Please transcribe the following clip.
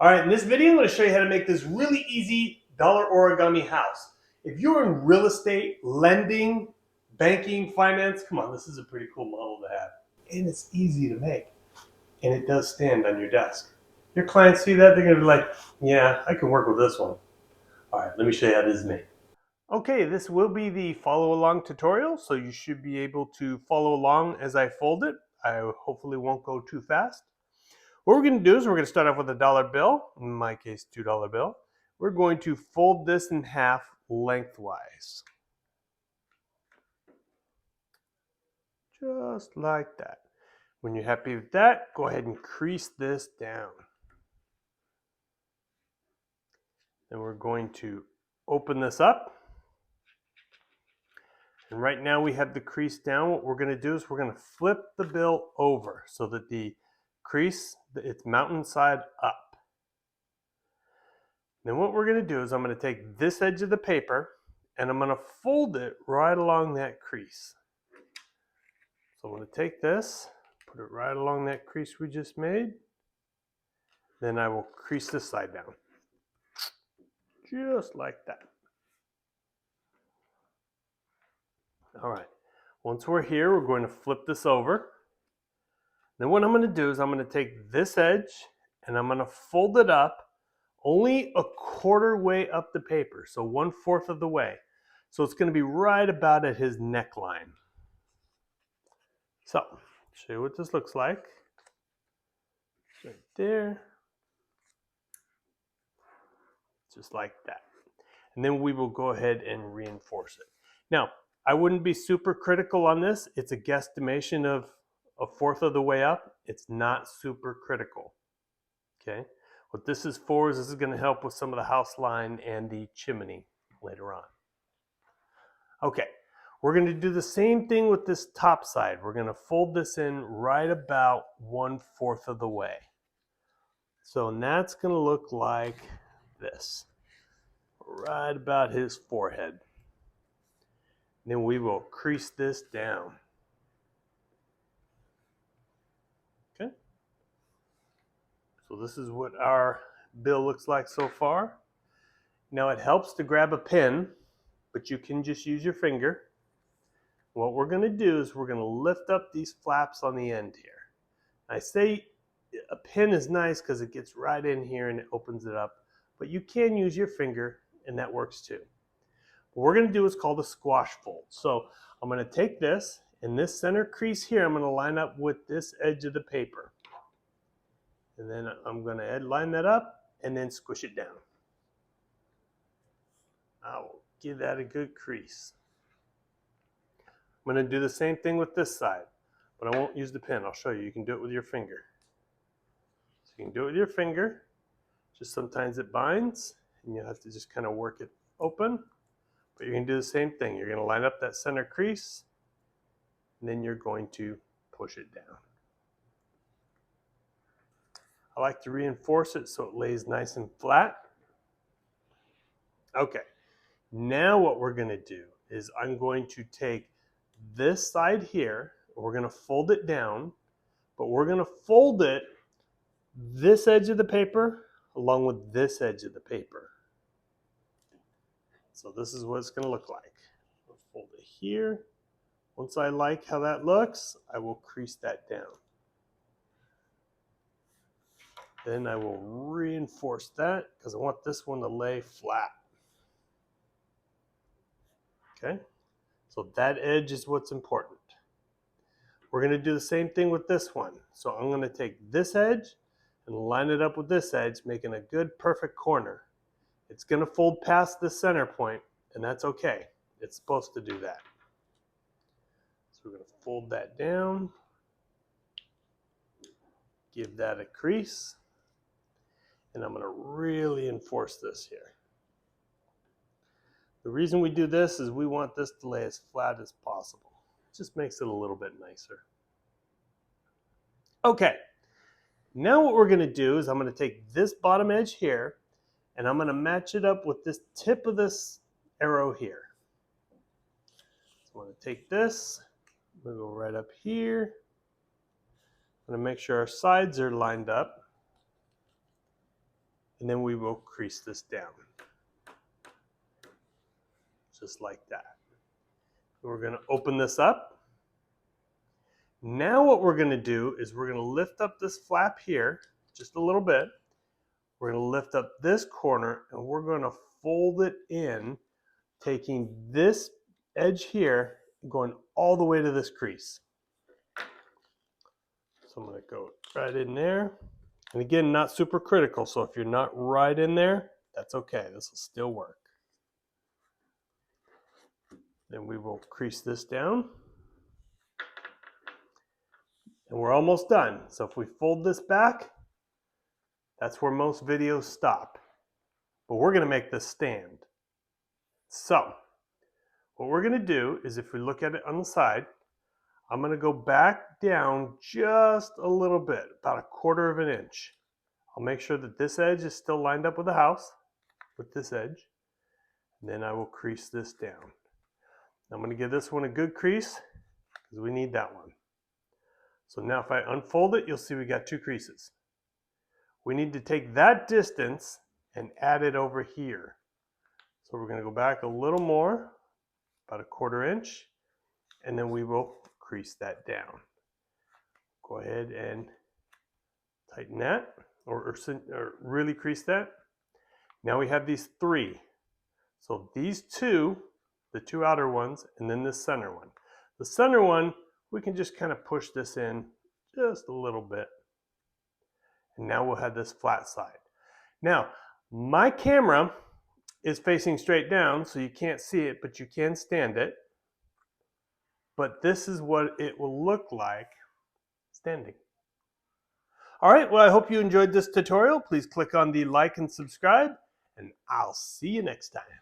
All right, in this video, I'm going to show you how to make this really easy dollar origami house. If you're in real estate, lending, banking, finance, come on, this is a pretty cool model to have. And it's easy to make. And it does stand on your desk. Your clients see that, they're going to be like, yeah, I can work with this one. All right, let me show you how this is made. Okay, this will be the follow along tutorial, so you should be able to follow along as I fold it. I hopefully won't go too fast. What we're going to do is we're going to start off with a dollar bill, in my case $2 bill. We're going to fold this in half lengthwise. Just like that. When you're happy with that, go ahead and crease this down. Then we're going to open this up. And right now we have the crease down. What we're going to do is we're going to flip the bill over so that the crease, it's mountain side up. Then what we're going to do is I'm going to take this edge of the paper and I'm going to fold it right along that crease. So I'm going to take this, put it right along that crease we just made. Then I will crease this side down. Just like that. All right. Once we're here, we're going to flip this over. Then what I'm going to do is I'm going to take this edge and I'm going to fold it up only a quarter way up the paper, so 1/4 of the way. So it's going to be right about at his neckline. So, show you what this looks like. Right there. Just like that. And then we will go ahead and reinforce it. Now, I wouldn't be super critical on this. It's a guesstimation of 1/4 of the way up. It's not super critical. Okay? What this is for is this is going to help with some of the house line and the chimney later on. Okay, we're going to do the same thing with this top side. We're going to fold this in right about 1/4 of the way. So that's going to look like this, right about his forehead. Then we will crease this down. Okay, so this is what our bill looks like so far. Now it helps to grab a pen, but you can just use your finger. What we're going to do is we're going to lift up these flaps on the end here. I say a pen is nice because it gets right in here and it opens it up, but you can use your finger and that works too. What we're going to do is called a squash fold. So I'm going to take this and this center crease here, I'm going to line up with this edge of the paper. And then I'm going to line that up and then squish it down. I'll give that a good crease. I'm going to do the same thing with this side, but I won't use the pen. I'll show you. You can do it with your finger. So you can do it with your finger. Just sometimes it binds, and you have to just kind of work it open. But you're going to do the same thing. You're going to line up that center crease, and then you're going to push it down. I like to reinforce it so it lays nice and flat. Okay, now what we're going to do is I'm going to take this side here, we're going to fold it down, but we're going to fold it this edge of the paper along with this edge of the paper. So this is what it's going to look like. I'll fold it here. Once I like how that looks, I will crease that down. Then I will reinforce that because I want this one to lay flat. Okay, so that edge is what's important. We're going to do the same thing with this one. So I'm going to take this edge and line it up with this edge, making a good perfect corner. It's going to fold past the center point, and that's okay. It's supposed to do that. So we're going to fold that down, give that a crease, and I'm going to really enforce this here. The reason we do this is we want this to lay as flat as possible. It just makes it a little bit nicer. Okay, now what we're going to do is I'm going to take this bottom edge here and I'm going to match it up with this tip of this arrow here. So I'm going to take this, I'm going to go right up here. I'm going to make sure our sides are lined up. and then we will crease this down. Just like that. We're going to open this up. Now what we're going to do is we're going to lift up this flap here just a little bit. We're going to lift up this corner and we're going to fold it in, taking this edge here and going all the way to this crease. So I'm going to go right in there. And again, not super critical, so if you're not right in there, that's okay. This will still work. Then we will crease this down. And we're almost done. So if we fold this back, that's where most videos stop. But we're going to make this stand. So what we're going to do is, if we look at it on the side, I'm going to go back down just a little bit, about 1/4 of an inch. I'll make sure that this edge is still lined up with the house, with this edge. And then I will crease this down. I'm going to give this one a good crease because we need that one. So now if I unfold it, you'll see we got 2 creases. We need to take that distance and add it over here. So we're going to go back a little more, about 1/4 inch, and then we will crease that down. Go ahead and tighten that, or really crease that. Now we have these 3. So these 2, the 2 outer ones, and then the center one. The center one, we can just kind of push this in just a little bit. And now we'll have this flat side. Now, my camera is facing straight down, so you can't see it, but you can stand it. But this is what it will look like standing. All right, well, I hope you enjoyed this tutorial. Please click on the like and subscribe, and I'll see you next time.